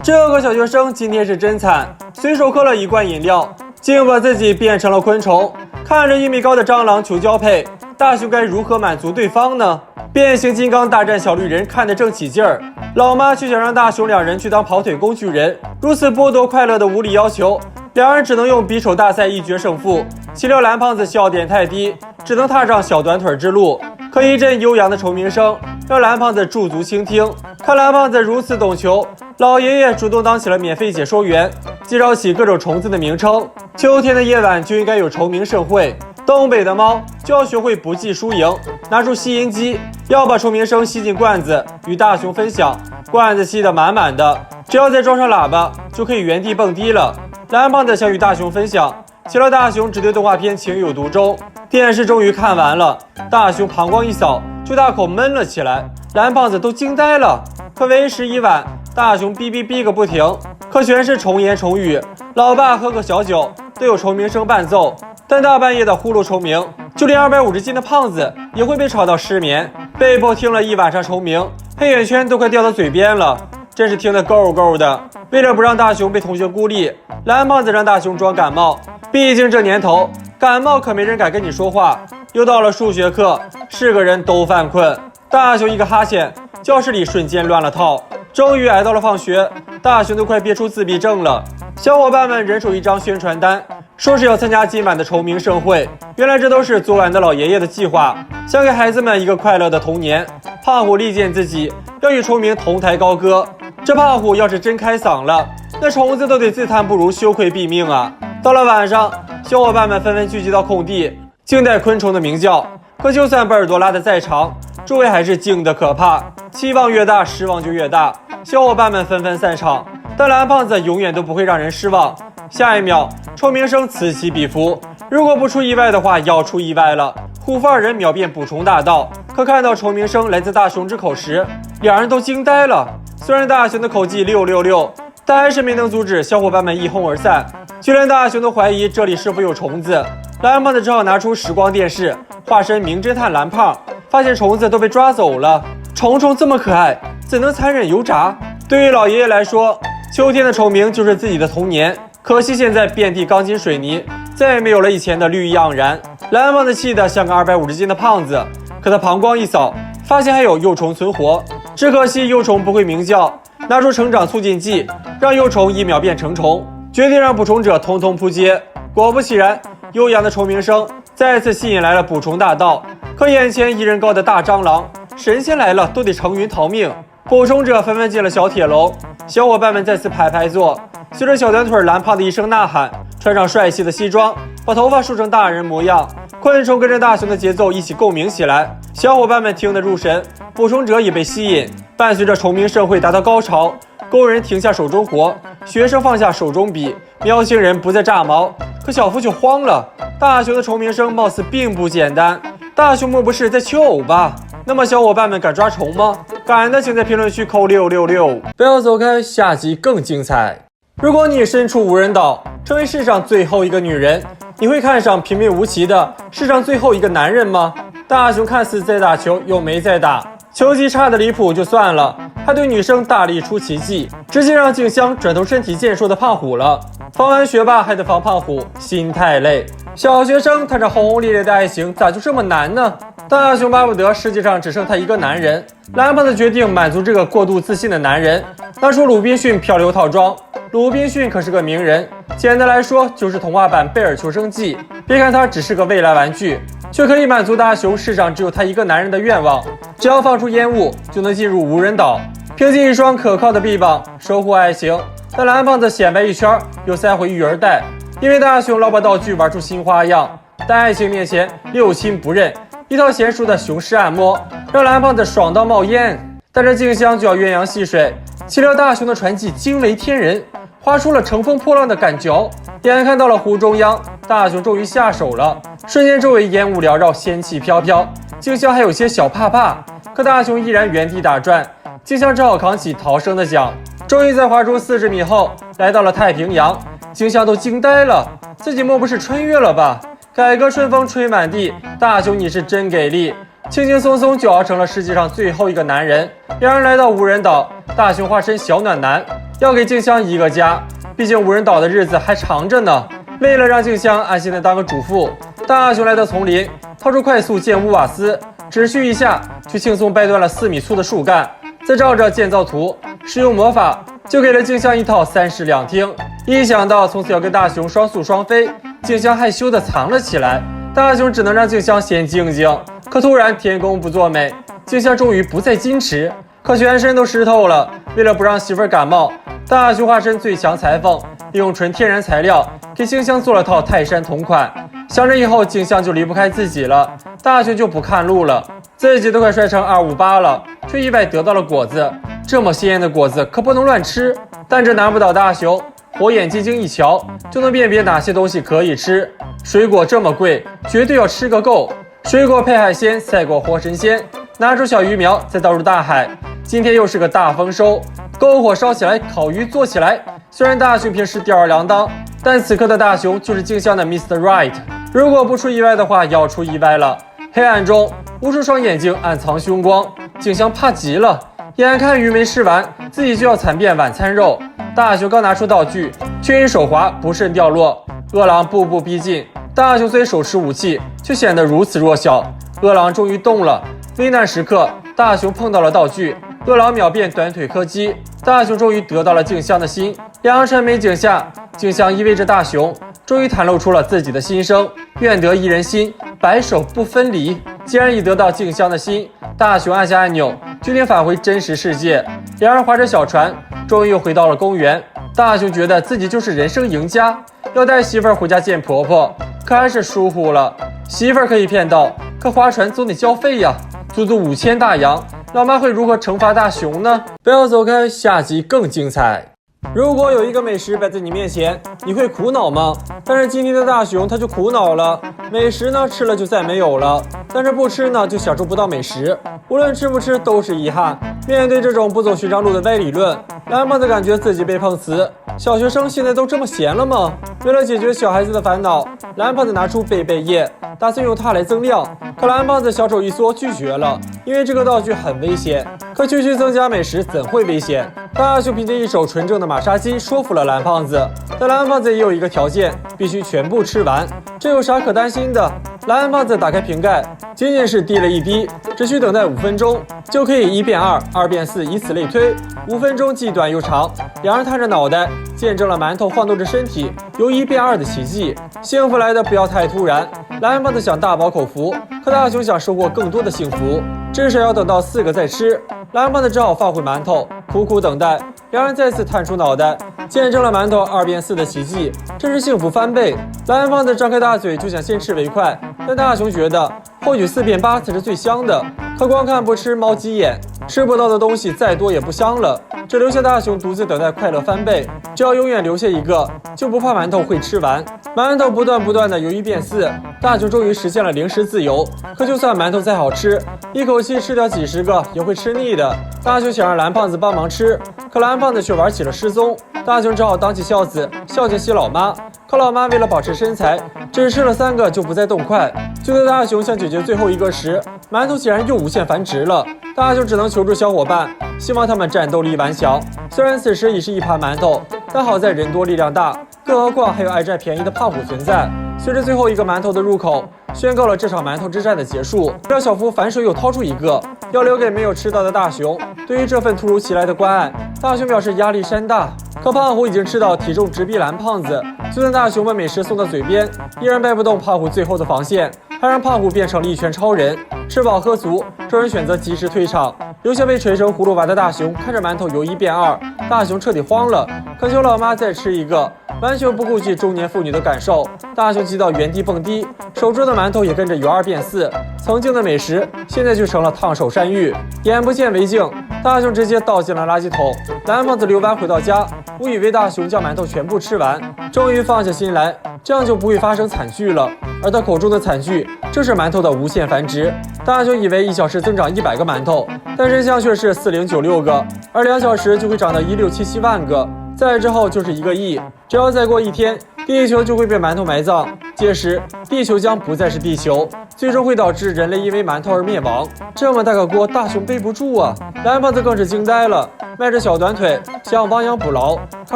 这个小学生今天是真惨，随手喝了一罐饮料，竟把自己变成了昆虫。看着1米高的蟑螂求交配，大雄该如何满足对方呢？变形金刚大战小绿人看得正起劲儿，老妈却想让大雄两人去当跑腿工具人，如此剥夺快乐的无理要求，两人只能用比手大赛一决胜负。岂料蓝胖子笑点太低，只能踏上小短腿之路。可一阵悠扬的虫鸣声让蓝胖子驻足倾听。看蓝胖子如此懂球，老爷爷主动当起了免费解说员，介绍起各种虫子的名称。秋天的夜晚就应该有虫鸣盛会，东北的猫就要学会不计输赢，拿出吸音机，要把虫鸣声吸进罐子，与大雄分享。罐子吸得满满的，只要再装上喇叭，就可以原地蹦迪了。蓝胖子想与大雄分享，岂料大雄只对动画片情有独钟。电视终于看完了，大雄膀胱一扫，就大口闷了起来。蓝胖子都惊呆了。可为时已晚，大雄哔哔哔个不停，可全是虫言虫语。老爸喝个小酒都有虫鸣声伴奏，但大半夜的呼噜虫鸣，就连250斤的胖子也会被吵到失眠，被迫听了一晚上虫鸣，黑眼圈都快掉到嘴边了，真是听得够够的。为了不让大雄被同学孤立，蓝胖子让大雄装感冒，毕竟这年头感冒可没人敢跟你说话。又到了数学课，是个人都犯困，大雄一个哈欠，教室里瞬间乱了套。终于挨到了放学，大雄都快憋出自闭症了。小伙伴们人手一张宣传单，说是要参加今晚的虫鸣盛会。原来这都是昨晚的老爷爷的计划，想给孩子们一个快乐的童年。胖虎力荐自己要与虫鸣同台高歌，这胖虎要是真开嗓了，那虫子都得自叹不如，羞愧毙命啊！到了晚上，小伙伴们纷纷聚集到空地，静待昆虫的鸣叫。可就算把耳朵拉得再长，周围还是静得可怕，期望越大，失望就越大。小伙伴们纷纷散场，但蓝胖子永远都不会让人失望。下一秒，虫鸣声此起彼伏，如果不出意外的话，要出意外了。虎父二人秒变捕虫大盗，可看到虫鸣声来自大雄之口时，两人都惊呆了。虽然大雄的口技666，但还是没能阻止小伙伴们一哄而散。就连大雄都怀疑这里是否有虫子，蓝胖子只好拿出时光电视，化身名侦探蓝胖，发现虫子都被抓走了。虫虫这么可爱，怎能残忍油炸？对于老爷爷来说，秋天的虫鸣就是自己的童年，可惜现在遍地钢筋水泥，再也没有了以前的绿意盎然。蓝胖子气得像个250斤的胖子，可他膀胱一扫，发现还有幼虫存活，只可惜幼虫不会鸣叫，拿出成长促进剂，让幼虫1秒变成虫，决定让捕虫者通通扑街。果不其然，悠扬的虫鸣声再次吸引来了捕虫大盗。可眼前1人高的大蟑螂，神仙来了都得乘云逃命。捕虫者纷纷进了小铁笼，小伙伴们再次排排坐。随着小短腿蓝胖的一声呐喊，穿上帅气的西装，把头发梳成大人模样，昆虫跟着大雄的节奏一起共鸣起来。小伙伴们听得入神，捕虫者也被吸引。伴随着虫鸣盛会达到高潮，工人停下手中活，学生放下手中笔，喵星人不再炸毛。可小夫就慌了，大雄的虫鸣声貌似并不简单，大雄莫不是在求偶吧？那么小伙伴们敢抓虫吗？敢的请在评论区扣666，不要走开，下集更精彩。如果你身处无人岛，成为世上最后一个女人，你会看上平平无奇的世上最后一个男人吗？大雄看似在打球，又没在打，球技差的离谱就算了，还对女生大力出奇迹，直接让静香转投身体健硕的胖虎了。防完学霸还得防胖虎，心太累。小学生谈着轰轰烈烈的爱情，咋就这么难呢？大雄巴不得世界上只剩他一个男人。蓝胖子决定满足这个过度自信的男人，拿出鲁滨逊漂流套装。鲁滨逊可是个名人，简单来说就是童话版贝尔求生记。别看他只是个未来玩具，却可以满足大雄世上只有他一个男人的愿望。只要放出烟雾，就能进入无人岛，凭借一双可靠的臂膀守护爱情。但蓝胖子显摆一圈，又塞回育儿袋，因为大雄老把道具玩出新花样，在爱情面前六亲不认，一套娴熟的雄狮按摩让蓝胖子爽到冒烟。带着静香就要鸳鸯戏水，岂料大雄的传技惊为天人，划出了乘风破浪的感脚。眼看到了湖中央，大雄终于下手了，瞬间周围烟雾缭绕，仙气飘飘，静香还有些小怕怕，可大雄依然原地打转，静香只好扛起逃生的桨。终于在划出40米后来到了太平洋，静香都惊呆了，自己莫不是穿越了吧？改革春风吹满地，大雄你是真给力，轻轻松松就熬成了世界上最后一个男人。两人来到无人岛，大雄化身小暖男，要给静香一个家，毕竟无人岛的日子还长着呢。为了让静香安心的当个主妇，大雄来到丛林，掏出快速建屋瓦斯，只需一下就轻松掰断了4米粗的树干，再照着建造图使用魔法，就给了静香一套3室2厅。一想到从此要跟大雄双宿双飞，静香害羞的藏了起来。大雄只能让静香先静静。可突然天公不作美，静香终于不再矜持，可全身都湿透了。为了不让媳妇儿感冒，大雄化身最强裁缝，利用纯天然材料给静香做了套泰山同款。想着以后静香就离不开自己了，大雄就不看路了。自己都快摔成258了，却意外得到了果子。这么鲜艳的果子可不能乱吃，但这难不倒大雄。火眼金睛一瞧，就能辨别哪些东西可以吃。水果这么贵，绝对要吃个够。水果配海鲜，赛过活神仙。拿出小鱼苗，再倒入大海。今天又是个大丰收，篝火烧起来，烤鱼做起来。虽然大雄平时吊儿郎当，但此刻的大雄就是静香的 Mr. Right。如果不出意外的话，要出意外了。黑暗中，无数双眼睛暗藏凶光，静香怕极了。眼看鱼没吃完，自己就要惨变晚餐肉。大雄刚拿出道具，却因手滑不慎掉落。饿狼步步逼近，大雄虽手持武器，却显得如此弱小。饿狼终于动了，危难时刻，大雄碰到了道具，饿狼秒变短腿柯基。大雄终于得到了静香的心。良辰美景下，静香依偎着大雄，终于袒露出了自己的心声：愿得一人心，白首不分离。既然已得到静香的心，大雄按下按钮，决定返回真实世界。两人划着小船，终于又回到了公园。大雄觉得自己就是人生赢家，要带媳妇儿回家见婆婆，可还是疏忽了。媳妇儿可以骗到，可划船总得交费呀，足足5000大洋。老妈会如何惩罚大雄呢？不要走开，下集更精彩。如果有一个美食摆在你面前，你会苦恼吗？但是今天的大雄他就苦恼了。美食呢，吃了就再没有了，但是不吃呢，就享受不到美食。无论吃不吃都是遗憾。面对这种不走寻常路的歪理论，蓝胖子感觉自己被碰瓷。小学生现在都这么闲了吗？为了解决小孩子的烦恼，蓝胖子拿出贝贝叶，打算用它来增量。可蓝胖子小手一缩，拒绝了，因为这个道具很危险。可区区增加美食怎会危险？大雄凭借一手纯正的马杀鸡说服了蓝胖子，但蓝胖子也有一个条件，必须全部吃完。这有啥可担心的？蓝胖子打开瓶盖，仅仅是滴了一滴，只需等待5分钟，就可以1变2， 2变4，以此类推。5分钟既短又长，两人探着脑袋，见证了馒头晃动着身体由1变2的奇迹。幸福来的不要太突然，蓝胖子想大饱口福，可大雄想收获更多的幸福，至少要等到4个再吃。蓝胖子只好放回馒头，苦苦等待。两人再次探出脑袋，见证了馒头2变4的奇迹，真是幸福翻倍。蓝胖子张开大嘴就想先吃为快，但大雄觉得或许4变8才是最香的，可光看不吃猫急眼，吃不到的东西再多也不香了。只留下大雄独自等待快乐翻倍，只要永远留下一个，就不怕馒头会吃完。馒头不断的由1变4，大雄终于实现了零食自由。可就算馒头再好吃，一口气吃掉几十个也会吃腻的。大雄想让蓝胖子帮忙吃，可蓝胖子却玩起了失踪。大雄只好当起孝子，孝敬起老妈。可老妈为了保持身材，只吃了3个就不再动筷。就在大雄想解决最后一个时，馒头竟然又无限繁殖了。大雄只能求助小伙伴，希望他们战斗力顽强。虽然此时已是一盘馒头，但好在人多力量大，更何况还有爱占便宜的胖虎存在。随着最后一个馒头的入口，宣告了这场馒头之战的结束。让小夫反手又掏出一个，要留给没有吃到的大雄。对于这份突如其来的关爱，大雄表示压力山大。可胖虎已经吃到体重直逼蓝胖子，就算大雄把美食送到嘴边，依然掰不动胖虎最后的防线，还让胖虎变成了一拳超人。吃饱喝足，众人选择及时退场，留下被锤成葫芦娃的大雄看着馒头由1变2，大雄彻底慌了，恳求老妈再吃一个，完全不顾及中年妇女的感受。大雄急到原地蹦迪，手中的馒头也跟着由2变4，曾经的美食现在就成了烫手山芋。眼不见为净，大雄直接倒进了垃圾桶。蓝胖子溜完回到家，误以为大雄将馒头全部吃完，终于放下心来，这样就不会发生惨剧了。而他口中的惨剧正是馒头的无限繁殖。大雄以为1小时增长100个馒头，但真相却是4096个，而2小时就会长到16777万个，再之后就是1个亿。只要再过1天，地球就会被馒头埋葬，届时地球将不再是地球，最终会导致人类因为馒头而灭亡。这么大个锅，大熊背不住啊！蓝胖子更是惊呆了，迈着小短腿想亡羊补牢，可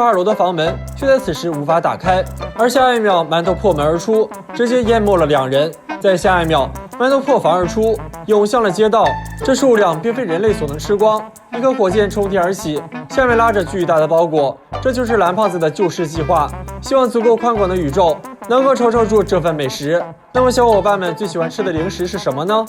2楼的房门却在此时无法打开，而下一秒馒头破门而出，直接淹没了2人。在下一秒，馒头破房而出，涌向了街道，这数量并非人类所能吃光。一颗火箭冲天而起，下面拉着巨大的包裹，这就是蓝胖子的救世计划。希望足够宽广的宇宙能够承受住这份美食。那么小伙伴们最喜欢吃的零食是什么呢？